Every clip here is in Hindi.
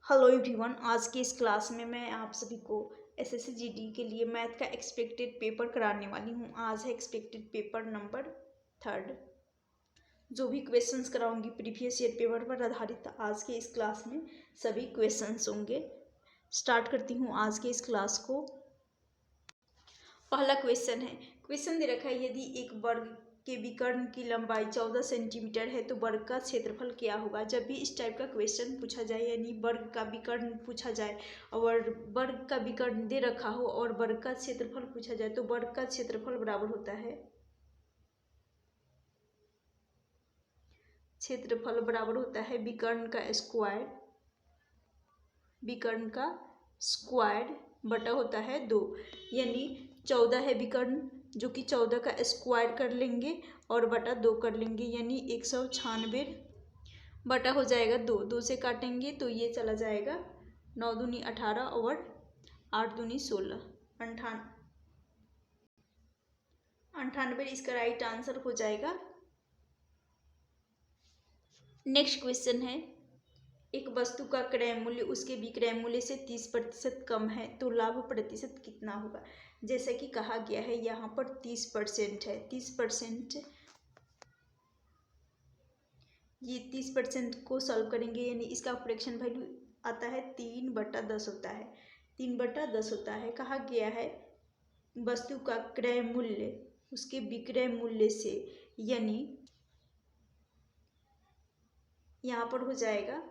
हेलो एवरीवन, आज की इस क्लास में मैं आप सभी को एसएससी जीडी के लिए मैथ का एक्सपेक्टेड पेपर कराने वाली हूँ। आज है एक्सपेक्टेड पेपर नंबर 3। जो भी क्वेश्चंस कराऊंगी प्रीवियस ईयर पेपर पर आधारित आज के इस क्लास में सभी क्वेश्चंस होंगे। स्टार्ट करती हूँ आज के इस क्लास को। पहला क्वेश्चन है, क्वेश्चन दे रखा है यदि एक वर्ग के विकर्ण की लंबाई 14 सेंटीमीटर है तो वर्ग का क्षेत्रफल क्या होगा। जब भी इस टाइप का क्वेश्चन पूछा जाए यानी वर्ग का विकर्ण पूछा जाए और वर्ग का विकर्ण दे रखा हो और वर्ग का क्षेत्रफल पूछा जाए तो वर्ग का क्षेत्रफल बराबर होता है विकर्ण का स्क्वायर, विकर्ण का स्क्वायर बटा होता है 2। यानी 14 है विकर्ण जो कि 14 का स्क्वायर कर लेंगे और बटा 2 कर लेंगे, यानी 196 बटा हो जाएगा 2। 2 से काटेंगे तो ये चला जाएगा 9 दूनी 18 और 8 दूनी 16, 98 इसका राइट आंसर हो जाएगा। नेक्स्ट क्वेश्चन है, एक वस्तु का क्रय मूल्य उसके विक्रय मूल्य से 30% कम है तो लाभ प्रतिशत कितना होगा। जैसा कि कहा गया है यहाँ पर 30% है, 30% ये 30% को सॉल्व करेंगे यानी इसका फ्रैक्शन वैल्यू आता है 3/10 होता है, 3/10 होता है। कहा गया है वस्तु का क्रय मूल्य उसके विक्रय मूल्य से, यानी यहाँ पर हो जाएगा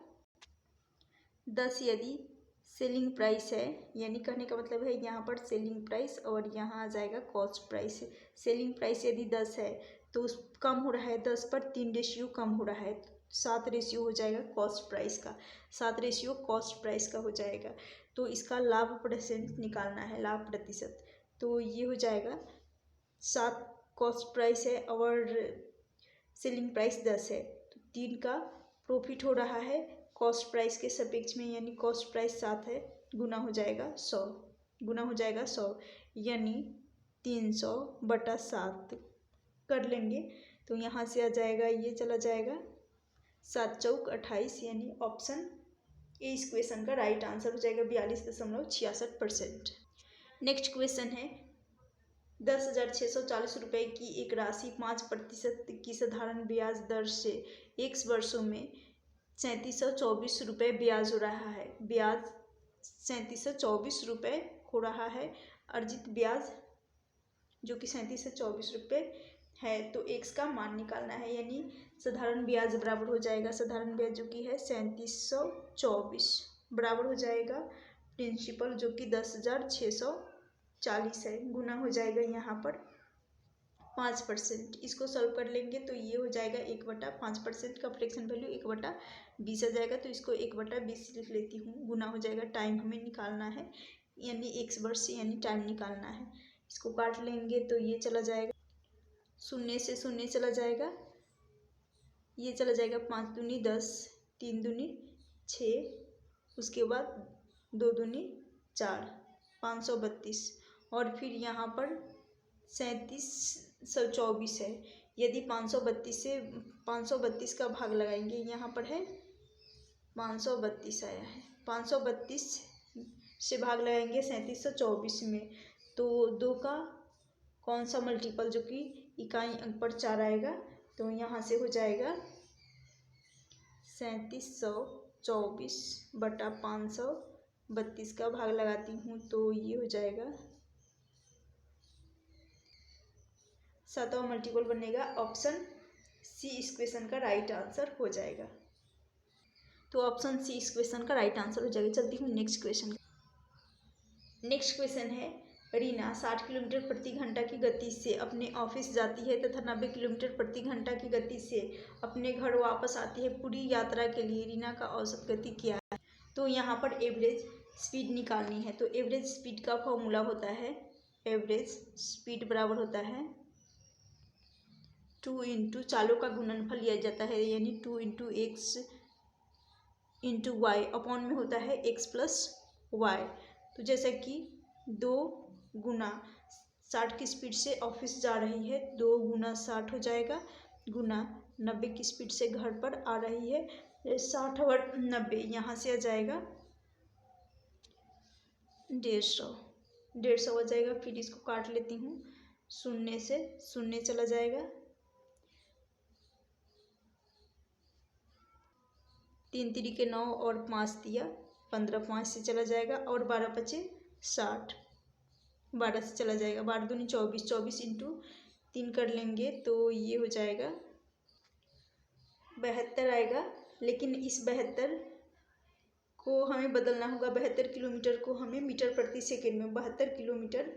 10 यदि सेलिंग प्राइस है, यानी कहने का मतलब है यहाँ पर सेलिंग प्राइस और यहाँ आ जाएगा कॉस्ट प्राइस। सेलिंग प्राइस यदि 10 है तो उस कम हो रहा है 10 पर 3 रेशियो कम हो रहा है, 7 रेशियो हो जाएगा कॉस्ट प्राइस का, 7 रेशियो कॉस्ट प्राइस का हो जाएगा। तो इसका लाभ परसेंट निकालना है, लाभ प्रतिशत, तो ये हो जाएगा 7 कॉस्ट प्राइस है और सेलिंग प्राइस 10 है तो 3 का प्रॉफिट हो रहा है कॉस्ट प्राइस के सापेक्ष में, यानी कॉस्ट प्राइस 7 है, गुना हो जाएगा 100, गुना हो जाएगा 100 यानी 300/7 कर लेंगे तो यहाँ से आ जाएगा, ये चला जाएगा 7 चौक 28, यानी ऑप्शन ए इस क्वेश्चन का राइट आंसर हो जाएगा 42.66%। नेक्स्ट क्वेश्चन है, 10,640 रुपये की एक राशि 5% की साधारण ब्याज दर से x वर्षों में 3724 रुपये ब्याज हो रहा है, ब्याज 3724 रुपये हो रहा है। अर्जित ब्याज जो कि 3724 रुपये है तो x का मान निकालना है, यानी साधारण ब्याज बराबर हो जाएगा, साधारण ब्याज जो कि है 3724 बराबर हो जाएगा प्रिंसिपल जो कि 10,640 है, गुना हो जाएगा यहाँ पर 5%। इसको सॉल्व कर लेंगे तो ये हो जाएगा 1/5% का फ्रैक्शन वैल्यू 1/20 आ जाएगा, तो इसको 1/20 लिख लेती हूँ, गुना हो जाएगा। टाइम हमें निकालना है यानी x वर्ष यानी टाइम निकालना है। इसको काट लेंगे तो ये चला जाएगा, 0 से 0 चला जाएगा, ये चला जाएगा 5 दूनी 10, 3 दूनी 6, उसके बाद 2 दूनी 4, 532 और फिर यहाँ पर 3724 है। यदि 532 का भाग लगाएंगे, यहाँ पर है 532 आया है, 532 से भाग लगाएंगे 3724 में तो 2 का कौन सा मल्टीपल जो कि इकाई अंक पर 4 आएगा, तो यहाँ से हो जाएगा 3724/532 का भाग लगाती हूँ तो ये हो जाएगा 7वां मल्टीपल बनेगा, ऑप्शन सी इस क्वेश्चन का राइट आंसर हो जाएगा। तो ऑप्शन सी इस क्वेश्चन का राइट आंसर हो जाएगा। चलती हूँ नेक्स्ट क्वेश्चन। नेक्स्ट क्वेश्चन है, रीना 60 किलोमीटर प्रति घंटा की गति से अपने ऑफिस जाती है तथा 90 किलोमीटर प्रति घंटा की गति से अपने घर वापस आती है। पूरी यात्रा के लिए रीना का औसत गति क्या है। तो यहाँ पर एवरेज स्पीड निकालनी है, तो एवरेज स्पीड का फॉर्मूला होता है, एवरेज स्पीड बराबर होता है 2 × चालों का गुणनफल लिया जाता है, यानी 2 × x × y अपॉन में होता है x + y। तो जैसा कि 2 गुना 60 की स्पीड से ऑफिस जा रही है, 2 × 60 हो जाएगा, गुना 90 की स्पीड से घर पर आ रही है, 60 और 90 यहाँ से आ जाएगा 150 हो जाएगा। फिर इसको काट लेती हूँ, शून्य से शून्य चला जाएगा, 3 तिरिके 9 और 5 दिया 15, 5 से चला जाएगा और 12 पचे 60, 12 से चला जाएगा, 12 दूनी 24, 24 इंटू 3 कर लेंगे तो ये हो जाएगा 72 आएगा। लेकिन इस 72 को हमें बदलना होगा, 72 किलोमीटर को हमें मीटर प्रति सेकेंड में, 72 किलोमीटर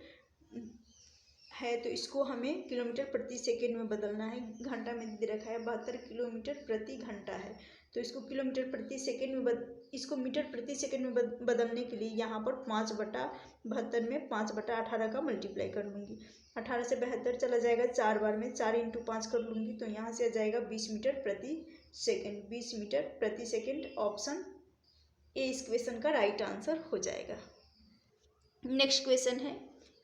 है तो इसको हमें किलोमीटर प्रति सेकेंड में बदलना है। घंटा में दे रखा है 72 किलोमीटर प्रति घंटा है, तो इसको किलोमीटर प्रति सेकेंड में इसको मीटर प्रति सेकेंड में बदलने के लिए यहाँ पर 5/72 में 5/18 का मल्टीप्लाई कर लूँगी। 18 से 72 चला जाएगा 4 बार में, 4 इंटू 5 कर लूँगी तो यहाँ से आ जाएगा 20 मीटर प्रति सेकेंड, 20 मीटर प्रति सेकेंड। ऑप्शन ए इस क्वेश्चन का राइट आंसर हो जाएगा। नेक्स्ट क्वेश्चन है,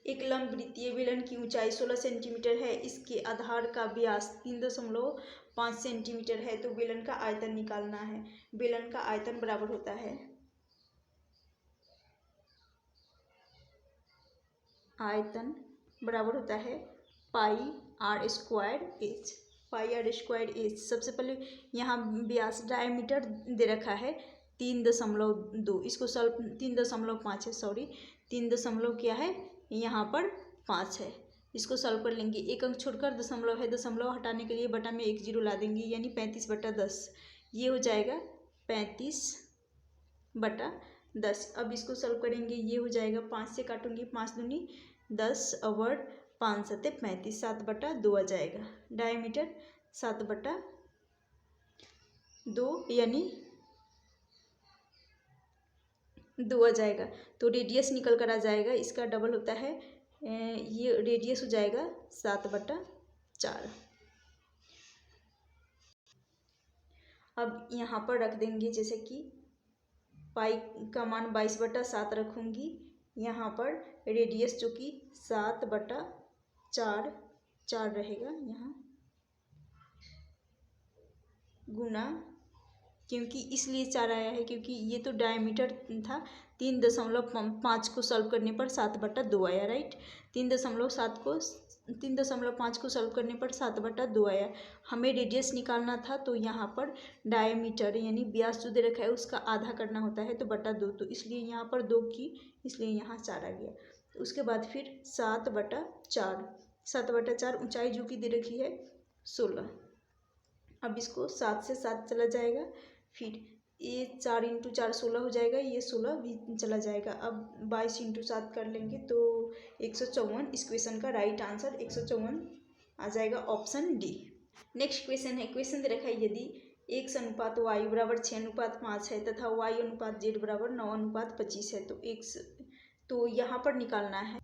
एक लंबवृत्तीय बेलन की ऊंचाई 16 सेंटीमीटर है, इसके आधार का व्यास 3.5 सेंटीमीटर है, तो बेलन का आयतन निकालना है। बेलन का आयतन बराबर होता है, आयतन बराबर होता है pi r square h, pi r square h. सबसे पहले यहाँ व्यास डायमीटर दे रखा है 3.2, इसको सॉल्व 3.5 है, सॉरी 3 क्या है यहाँ पर 5 है, इसको सॉल्व कर लेंगे। एक अंक छोड़कर दशमलव है, दशमलव हटाने के लिए बटा में 1 जीरो ला देंगे, यानी 35/10, ये हो जाएगा 35/10। अब इसको सॉल्व करेंगे, ये हो जाएगा 5 से काटूंगी, 5 दूनी 10 और 5 सत्ते 35, 7/2 आ जाएगा। डायमीटर 7/2 यानी 2 आ जाएगा, तो रेडियस निकल कर आ जाएगा, इसका डबल होता है, ये रेडियस हो जाएगा 7/4। अब यहाँ पर रख देंगे, जैसे कि पाई का मान 22/7 रखूँगी, यहाँ पर रेडियस जो कि 7/4 रहेगा, यहाँ गुना, क्योंकि इसलिए 4 आया है क्योंकि ये तो डायमीटर था, 3.5 को सॉल्व करने पर 7/2 आया, राइट। 3.5 को सॉल्व करने पर 7/2 आया। हमें रेडियस निकालना था, तो यहाँ पर डायमीटर यानी व्यास जो दे रखा है उसका आधा करना होता है, तो बटा 2, तो इसलिए यहाँ पर 2 की, इसलिए यहाँ 4 आ गया। तो उसके बाद फिर 7/4 ऊंचाई जो कि दे रखी है 16। अब इसको 7 से 7 चला जाएगा, फिर ये 4 इंटू 4 16 हो जाएगा, ये 16 भी चला जाएगा। अब 22 इंटू 7 कर लेंगे तो 154, इस क्वेश्चन का राइट आंसर 154 आ जाएगा, ऑप्शन डी। नेक्स्ट क्वेश्चन है, क्वेश्चन दे रखा है, यदि x अनुपात y बराबर 6:5 है तथा y अनुपात z बराबर 9:25 है, तो यहाँ पर निकालना है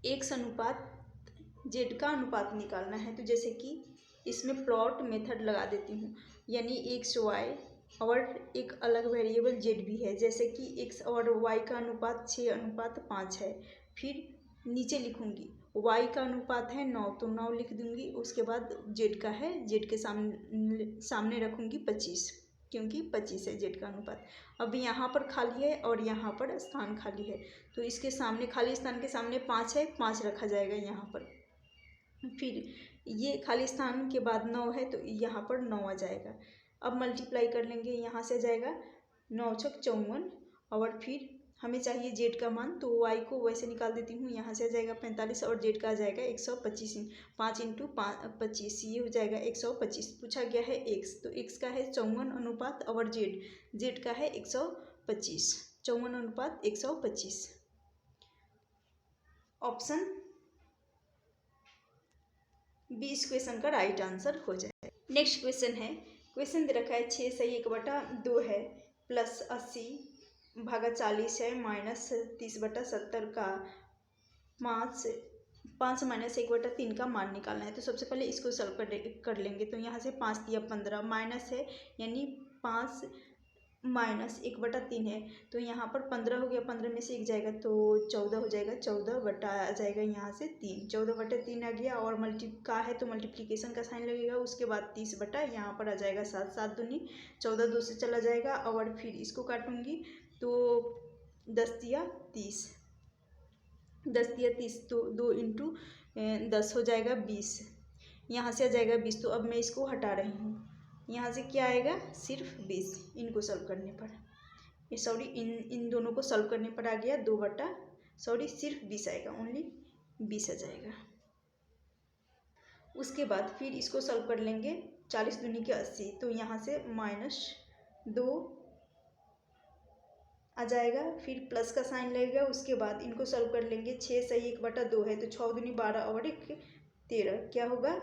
x अनुपात z का अनुपात निकालना है। तो जैसे कि इसमें प्लॉट मेथड लगा देती हूँ, यानी एक्स वाई और एक अलग वेरिएबल जेड भी है, जैसे कि एक्स और वाई का अनुपात 6:5 है। फिर नीचे लिखूँगी वाई का अनुपात है 9, तो 9 लिख दूँगी। उसके बाद जेड का है, जेड के सामने रखूँगी 25, क्योंकि 25 है जेड का अनुपात। अब यहाँ पर खाली है और यहाँ पर स्थान खाली है, तो इसके सामने खाली स्थान के सामने 5 है, 5 रखा जाएगा यहाँ पर। फिर ये खाली स्थान के बाद 9 है, तो यहाँ पर 9 आ जाएगा। अब मल्टीप्लाई कर लेंगे, यहाँ से आ जाएगा 9 × 6 = 54, और फिर हमें चाहिए जेड का मान, तो वाई को वैसे निकाल देती हूँ, यहाँ से आ जाएगा 45 और जेड का आ जाएगा 125, 5 इंटू 25, ये हो जाएगा 125। पूछा गया है एक्स, तो एक्स का है 54 अनुपात और जेड का है 125, 54 अनुपात 125, ऑप्शन बी इस क्वेश्चन का राइट आंसर हो जाए। नेक्स्ट क्वेश्चन है, क्वेश्चन दे रखा है 6 सही 1/2 है, प्लस 80 भागा 40 है, माइनस 30/70 का 5 माइनस 1/3 का मान निकालना है। तो सबसे पहले इसको सॉल्व कर लेंगे, तो यहाँ से 5 दिया 15, माइनस है यानी 5 माइनस 1/3 है, तो यहाँ पर 15 हो गया, 15 में से 1 जाएगा तो 14 हो जाएगा, 14 बटा आ जाएगा यहाँ से 3, 14/3 आ गया, और का है तो मल्टीप्लिकेशन का साइन लगेगा। उसके बाद 30 बटा यहाँ पर आ जाएगा 7, 7 दूनी 14, 2 से चला जाएगा, और फिर इसको काटूंगी तो 10 दिया 30, 10 दिया 30 तो 2 इंटू 10 हो जाएगा 20, यहाँ से आ जाएगा 20। तो अब मैं इसको हटा रही हूँ, यहाँ से क्या आएगा सिर्फ 20 इनको सॉल्व करने पर, ये सॉरी इन दोनों को सॉल्व करने पर आ गया 2/, सिर्फ 20 आएगा, ओनली 20 आ जाएगा। उसके बाद फिर इसको सॉल्व कर लेंगे, 40 दूनी के 80, तो यहाँ से -2 आ जाएगा, फिर प्लस का साइन लगेगा। उसके बाद इनको सॉल्व कर लेंगे, 6 सही 1/2 है, तो 6 दूनी 12 और 1 13, क्या होगा,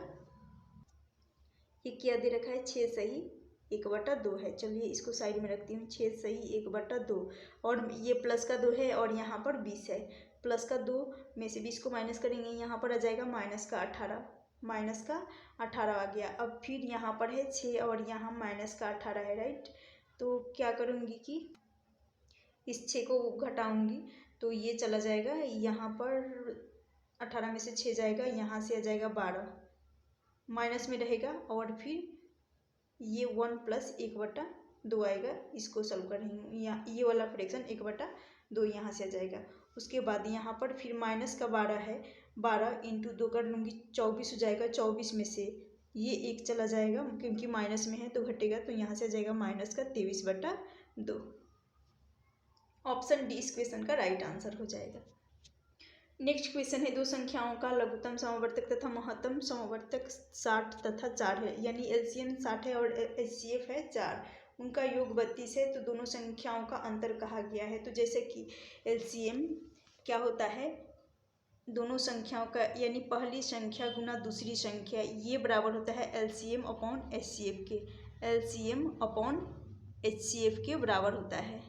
ये क्या दे रखा है 6 सही 1/2 है। चलिए इसको साइड में रखती हूँ, 6 सही 1/2 और ये प्लस का 2 है और यहाँ पर 20 है, प्लस का 2 में से 20 को माइनस करेंगे, यहाँ पर आ जाएगा -18 आ गया। अब फिर यहाँ पर है 6 और यहाँ -18 है, राइट। तो क्या करूँगी कि इस 6 को घटाऊँगी तो ये चला जाएगा, यहाँ पर 18 में से 6 जाएगा, यहाँ से आ जाएगा 12, माइनस में रहेगा और फिर ये 1 + 1/2 आएगा। इसको सॉल्व कर रही हूँ, यहाँ ये वाला फ्रैक्शन 1/2 यहाँ से आ जाएगा। उसके बाद यहाँ पर फिर माइनस का 12 है, 12 इंटू 2 कर लूँगी 24 हो जाएगा, 24 में से ये 1 चला जाएगा क्योंकि माइनस में है तो घटेगा, तो यहाँ से आ जाएगा -23/2। ऑप्शन डी इस क्वेश्चन का राइट आंसर हो जाएगा। नेक्स्ट क्वेश्चन है, दो संख्याओं का लघुत्तम समवर्तक तथा महत्तम समवर्तक 60 तथा 4 है, यानी एलसीएम 60 है और एचसीएफ है 4, उनका योग 32 है, तो दोनों संख्याओं का अंतर कहा गया है। तो जैसे कि एलसीएम क्या होता है, दोनों संख्याओं का यानी पहली संख्या गुना दूसरी संख्या, ये बराबर होता है एलसीएम अपॉन एचसीएफ के, एलसीएम अपॉन एचसीएफ के बराबर होता है।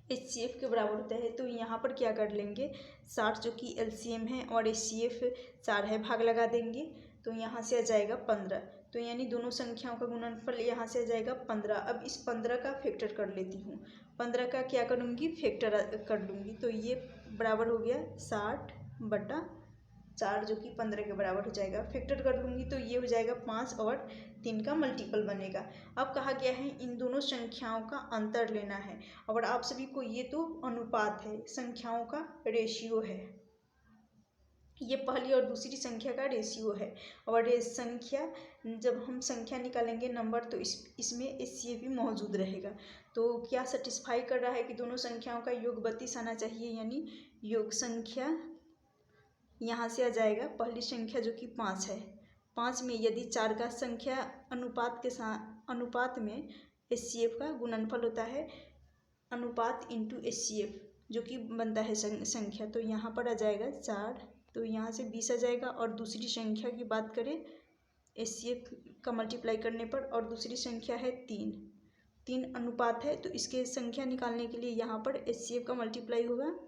एचसीएफ के बराबर होता है, तो यहाँ पर क्या कर लेंगे, 60 जो कि एलसीएम है और एचसीएफ 4 है, भाग लगा देंगे, तो यहाँ से आ जाएगा 15, तो यानी दोनों संख्याओं का गुणनफल यहाँ से आ जाएगा 15। अब इस 15 का फैक्टर कर लेती हूँ, 15 का क्या करूँगी, फैक्टर कर लूँगी, तो ये बराबर हो गया 60/4 जो कि 15 के बराबर हो जाएगा। फैक्टर कर लूँगी तो ये हो जाएगा 5 और 3 का मल्टीपल बनेगा। अब कहा गया है इन दोनों संख्याओं का अंतर लेना है, और आप सभी को ये तो अनुपात है, संख्याओं का रेशियो है, ये पहली और दूसरी संख्या का रेशियो है। और ये संख्या जब हम संख्या निकालेंगे नंबर, तो इसमें एचसीएफ भी मौजूद रहेगा। तो क्या सेटिस्फाई कर रहा है कि दोनों संख्याओं का योग 32 आना चाहिए, यानी योग संख्या यहाँ से आ जाएगा, पहली संख्या जो कि 5 है, 5 में यदि 4 का संख्या अनुपात में एचसीएफ का गुणनफल होता है, अनुपात इंटू एचसीएफ जो कि बनता है संख्या, तो यहाँ पर आ जाएगा 4, तो यहाँ से 20 आ जाएगा। और दूसरी संख्या की बात करें एचसीएफ का मल्टीप्लाई करने पर, और दूसरी संख्या है 3 अनुपात है, तो इसके संख्या निकालने के लिए यहाँ पर एचसीएफ का मल्टीप्लाई होगा,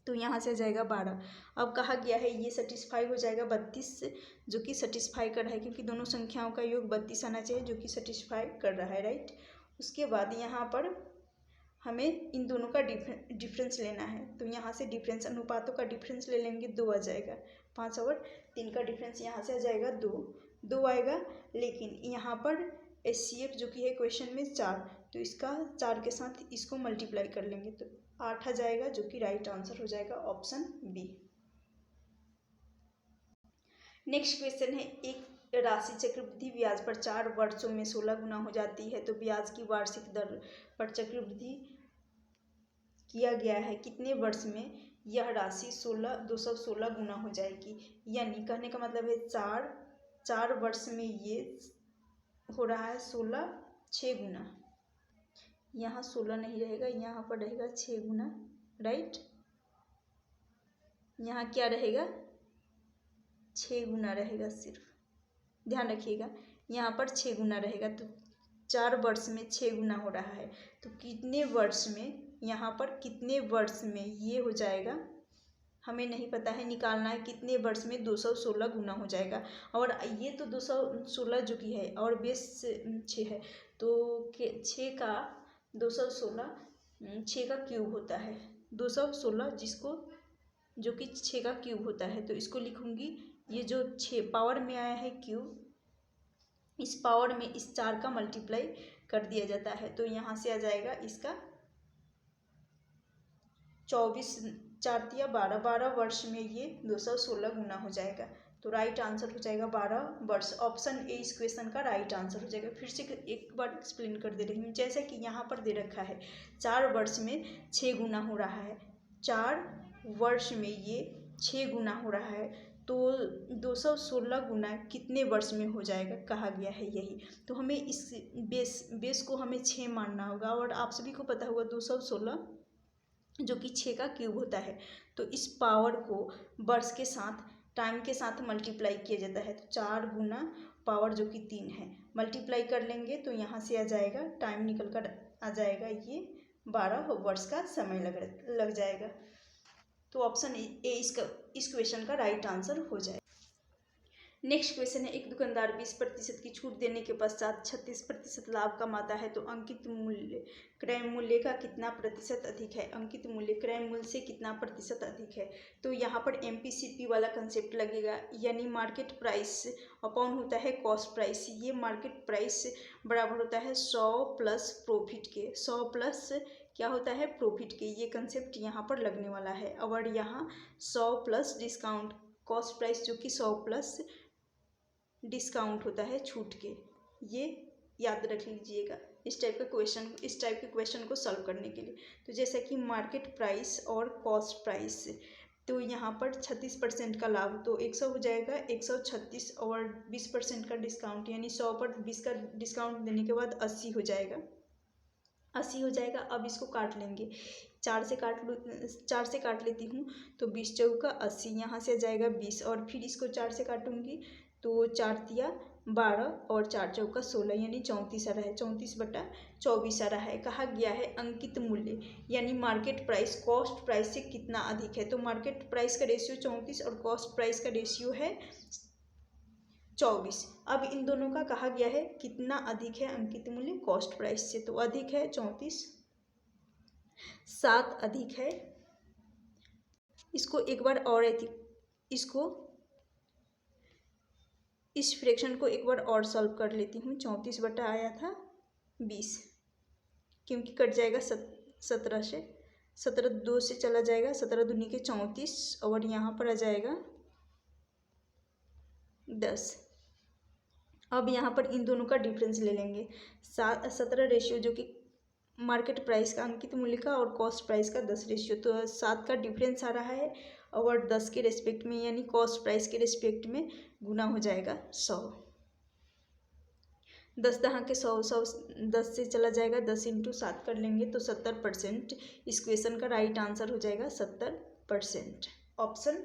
तो यहाँ से आ जाएगा 12। अब कहा गया है ये सेटिस्फाई हो जाएगा 32, जो कि सेटिस्फाई कर रहा है, क्योंकि दोनों संख्याओं का योग 32 आना चाहिए, जो कि सेटिस्फाई कर रहा है, राइट। उसके बाद यहाँ पर हमें इन दोनों का डिफरेंस लेना है, तो यहाँ से डिफरेंस अनुपातों का डिफरेंस ले लेंगे, 2 आ जाएगा, 5 और 3 का डिफरेंस यहाँ से आ जाएगा 2 आएगा। लेकिन यहाँ पर एचसीएफ जो कि है क्वेश्चन में 4, तो इसका 4 के साथ इसको मल्टीप्लाई कर लेंगे तो 8 आ जाएगा, जो कि राइट आंसर हो जाएगा ऑप्शन बी। नेक्स्ट क्वेश्चन है, एक राशि चक्रवृद्धि ब्याज पर 4 वर्षों में 16 गुना हो जाती है, तो ब्याज की वार्षिक दर पर चक्रवृद्धि किया गया है, कितने वर्ष में यह राशि 216 गुना हो जाएगी। यानी कहने का मतलब है 4 वर्ष में ये हो रहा है 6 गुना, यहाँ 16 नहीं रहेगा, यहाँ पर रहेगा 6 गुना, राइट। यहाँ क्या रहेगा, 6 गुना रहेगा, सिर्फ ध्यान रखिएगा, यहाँ पर 6 गुना रहेगा, तो 4 वर्ष में 6 गुना हो रहा है, तो कितने वर्ष में, यहाँ पर कितने वर्ष में ये हो जाएगा हमें नहीं पता है, निकालना है कितने वर्ष में 216 गुना हो जाएगा। और ये तो 216 जो कि है और बेस 6 है, तो 6 का 216 6 का क्यूब होता है, 216 जिसको जो कि 6 का क्यूब होता है, तो इसको लिखूँगी, ये जो 6 पावर में आया है क्यूब, इस पावर में इस 4 का मल्टीप्लाई कर दिया जाता है। तो यहाँ से आ जाएगा इसका 24, 4 तिया 12, 12 वर्ष में ये 216 गुना हो जाएगा। तो राइट आंसर हो जाएगा 12 वर्ष। ऑप्शन ए इस क्वेश्चन का राइट आंसर हो जाएगा। फिर से एक बार एक्सप्लेन कर दे रही हूँ। जैसे कि यहाँ पर दे रखा है 4 वर्ष में 6 गुना हो रहा है, 4 वर्ष में ये 6 गुना हो रहा है, तो 216 गुना कितने वर्ष में हो जाएगा कहा गया है यही। तो हमें इस बेस को हमें 6 मानना होगा। और आप सभी को पता होगा 216 जो कि 6 का क्यूब होता है। तो इस पावर को वर्ष के साथ, टाइम के साथ मल्टीप्लाई किया जाता है। तो 4 गुना पावर जो कि 3 है, मल्टीप्लाई कर लेंगे तो यहाँ से आ जाएगा, टाइम निकल कर आ जाएगा, ये 12 वर्ष का समय लग जाएगा। तो ऑप्शन ए इस क्वेश्चन का राइट आंसर हो जाएगा। नेक्स्ट क्वेश्चन है, एक दुकानदार 20% की छूट देने के पश्चात 36% लाभ कमाता है, तो अंकित मूल्य क्रय मूल्य का कितना प्रतिशत अधिक है? अंकित मूल्य क्रय मूल्य से कितना प्रतिशत अधिक है? तो यहाँ पर MPCP वाला कंसेप्ट लगेगा, यानी मार्केट प्राइस अपॉन होता है कॉस्ट प्राइस। ये मार्केट प्राइस बराबर होता है 100 प्लस प्रॉफिट के, 100 प्लस क्या होता है प्रॉफिट के। ये कंसेप्ट यहाँ पर लगने वाला है। और यहाँ 100 प्लस डिस्काउंट, कॉस्ट प्राइस जो कि 100 प्लस डिस्काउंट होता है छूट के। ये याद रख लीजिएगा इस टाइप के क्वेश्चन को सॉल्व करने के लिए। तो जैसे कि मार्केट प्राइस और कॉस्ट प्राइस, तो यहाँ पर 36% का लाभ, तो 100 हो जाएगा, 136 और 20% का डिस्काउंट, यानी 100 पर 20 का डिस्काउंट देने के बाद 80 हो जाएगा, 80 हो जाएगा। अब इसको काट लेंगे, 4 से काट लेती हूँ, तो 20 चौका 80, यहाँ से आ जाएगा 20, और फिर इसको 4 से काटूंगी तो 4 तिया 12 और 4 चौका 16, यानी 34 आ रहा है, 34/24 आ रहा है। कहा गया है अंकित मूल्य यानी मार्केट प्राइस कॉस्ट प्राइस से कितना अधिक है। तो मार्केट प्राइस का रेशियो 34 और कॉस्ट प्राइस का रेशियो है 24। अब इन दोनों का कहा गया है कितना अधिक है अंकित मूल्य कॉस्ट प्राइस से, तो अधिक है 34, 7 अधिक है। इसको एक बार और इस फ्रैक्शन को एक बार और सॉल्व कर लेती हूँ। 34 बटा आया था 20, क्योंकि कट जाएगा 17 से, 17 2 से चला जाएगा, 17 दूनी के 34, और यहाँ पर आ जाएगा 10। अब यहाँ पर इन दोनों का डिफरेंस ले लेंगे, 17 रेशियो जो कि मार्केट प्राइस का अंकित मूल्य का और कॉस्ट प्राइस का 10 रेशियो, तो 7 का डिफरेंस आ रहा है, और 10 के रेस्पेक्ट में यानी कॉस्ट प्राइस के रेस्पेक्ट में गुना हो जाएगा 100। 10 दहाँ के 100, 100 10 से चला जाएगा, 10 × 7 कर लेंगे तो 70%। इस क्वेश्चन का राइट आंसर हो जाएगा 70%। ऑप्शन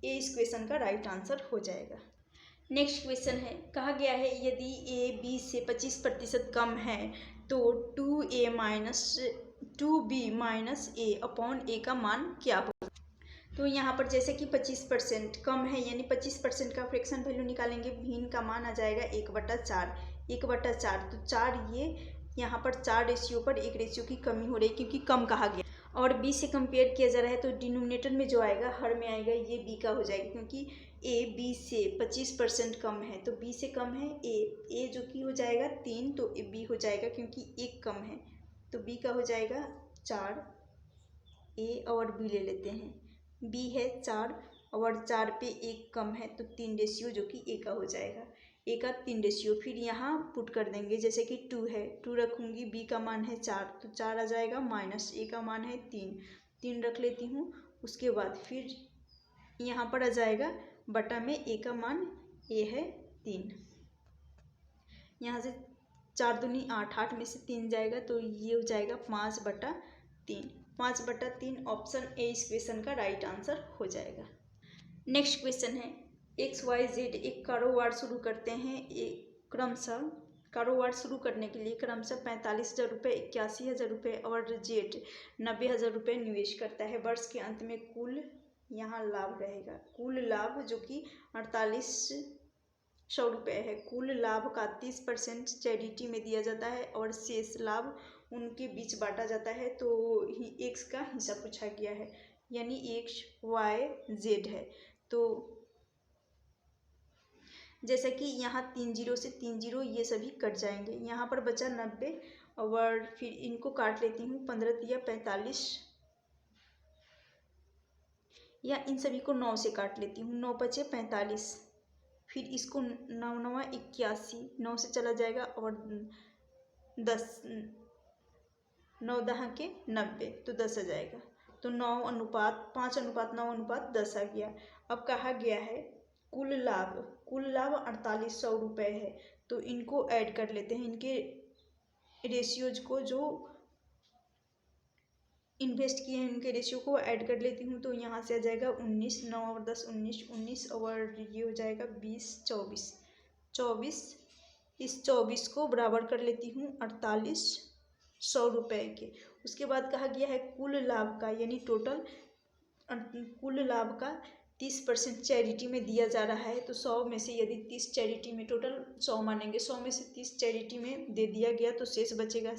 ए इस क्वेश्चन का राइट आंसर हो जाएगा। नेक्स्ट क्वेश्चन है, कहा गया है यदि ए बी से 25% कम है तो 2b माइनस ए अपॉन ए का मान क्या होगा? तो यहाँ पर जैसे कि 25% कम है, यानी 25% का फ्रैक्शन वैल्यू निकालेंगे, भिन्न का मान आ जाएगा 1/4, 1/4। तो 4 ये यहाँ पर 4 रेशियो पर 1 रेशियो की कमी हो रही है, क्योंकि कम कहा गया, और बी से कंपेयर किया जा रहा है, तो डिनोमिनेटर में जो आएगा हर में आएगा ये बी का हो जाएगा, क्योंकि ए बी से 25% कम है, तो बी से कम है ए जो कि हो जाएगा 3, तो बी हो जाएगा, क्योंकि 1 कम है, तो बी का हो जाएगा 4। ए और बी ले लेते हैं, बी है 4 और 4 पे 1 कम है, तो 3 रेशियो जो कि ए का हो जाएगा, ए का 3 रेशियो। फिर यहाँ पुट कर देंगे, जैसे कि 2 है, 2 रखूँगी, बी का मान है 4, तो 4 आ जाएगा, माइनस ए का मान है 3 रख लेती हूँ। उसके बाद फिर यहाँ पर आ जाएगा बटा में ए का मान ए है 3, यहाँ से 4 दूनी 8, 8 में से 3 जाएगा, तो ये हो जाएगा 5/3, 5/3। ऑप्शन ए इस क्वेश्चन का राइट आंसर हो जाएगा। नेक्स्ट क्वेश्चन है, XYZ एक कारोबार शुरू करते हैं, क्रमशः कारोबार शुरू करने के लिए क्रमशः 45,000 रुपये, 81,000 रुपये और Z 90,000 रुपये निवेश करता है। वर्ष के अंत में कुल यहाँ लाभ रहेगा, कुल लाभ जो कि 48,000 रुपये है। कुल लाभ का 30% चैरिटी में दिया जाता है और शेष लाभ उनके बीच बांटा जाता है। तो एक्स का हिस्सा पूछा गया है, यानी XYZ है, तो जैसे कि यहाँ 3 जीरो से 3 जीरो ये सभी कट जाएंगे। यहाँ पर बचा 90 और फिर इनको काट लेती हूँ 15 या 45 या इन सभी को 9 से काट लेती हूँ। 9 बचे 45, फिर इसको 9 9 81, 9 से चला जाएगा और 10 9 दहा के 90 तो 10 आ जाएगा। तो 5:9:9:10 आ गया। अब कहा गया है कुल लाभ 4800 रुपये है। तो इनको ऐड कर लेते हैं, इनके रेशियोज को जो इन्वेस्ट किए हैं उनके रेशियो को ऐड कर लेती हूँ। तो यहाँ से आ जाएगा 19, 9 और 10 19, 19 और ये हो जाएगा 20, 24, 24। इस 24 को बराबर कर लेती हूँ 4800 रुपये के। उसके बाद कहा गया है कुल लाभ का, यानी टोटल कुल लाभ का 30% चैरिटी में दिया जा रहा है। तो 100 में से यदि 30 चैरिटी में, टोटल 100 मानेंगे, 100 में से 30 चैरिटी में दे दिया गया तो शेष बचेगा।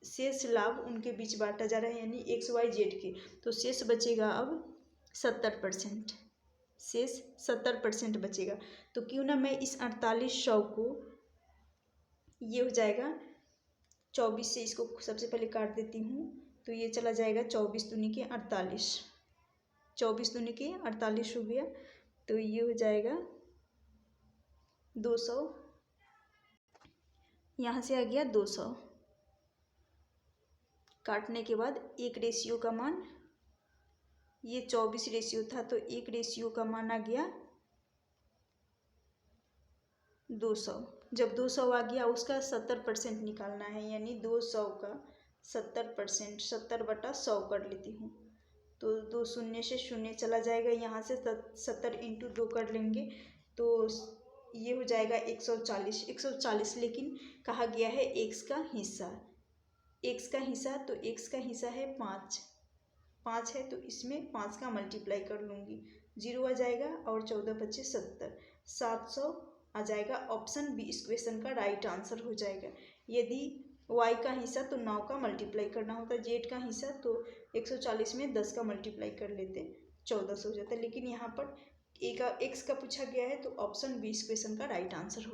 शेष लाभ उनके बीच बांटा जा रहा है, यानी XYZ के। तो शेष बचेगा अब 70%, शेष 70% बचेगा। तो क्यों ना मैं इस 4800 को, ये हो जाएगा 24 से इसको सबसे पहले काट देती हूँ। तो ये चला जाएगा 24 दूनी के 48, 24 दूनी के 48 हो गया। तो ये हो जाएगा 200, यहाँ से आ गया 200। काटने के बाद एक रेशियो का मान, ये 24 रेशियो था तो एक रेशियो का मान आ गया 200। जब 200 आ गया उसका 70% निकालना है, यानी 200 का 70%, 70/100 कर लेती हूँ। तो 2 शून्य से शून्य चला जाएगा, यहाँ से 70 × 2 कर लेंगे तो ये हो जाएगा 140, 140। लेकिन कहा गया है x का हिस्सा, x का हिस्सा, तो x का हिस्सा है 5 है तो इसमें 5 का मल्टीप्लाई कर लूँगी, 0 आ जाएगा और 14 बचे 70, 700 आ जाएगा। ऑप्शन बी इस क्वेश्चन का राइट आंसर हो जाएगा। यदि y का हिस्सा तो 9 का मल्टीप्लाई करना होता, z का हिस्सा तो 140 में 10 का मल्टीप्लाई कर लेते, 1400 हो जाता। लेकिन यहाँ पर x का पूछा गया है तो ऑप्शन बी इस क्वेश्चन का राइट आंसर हो।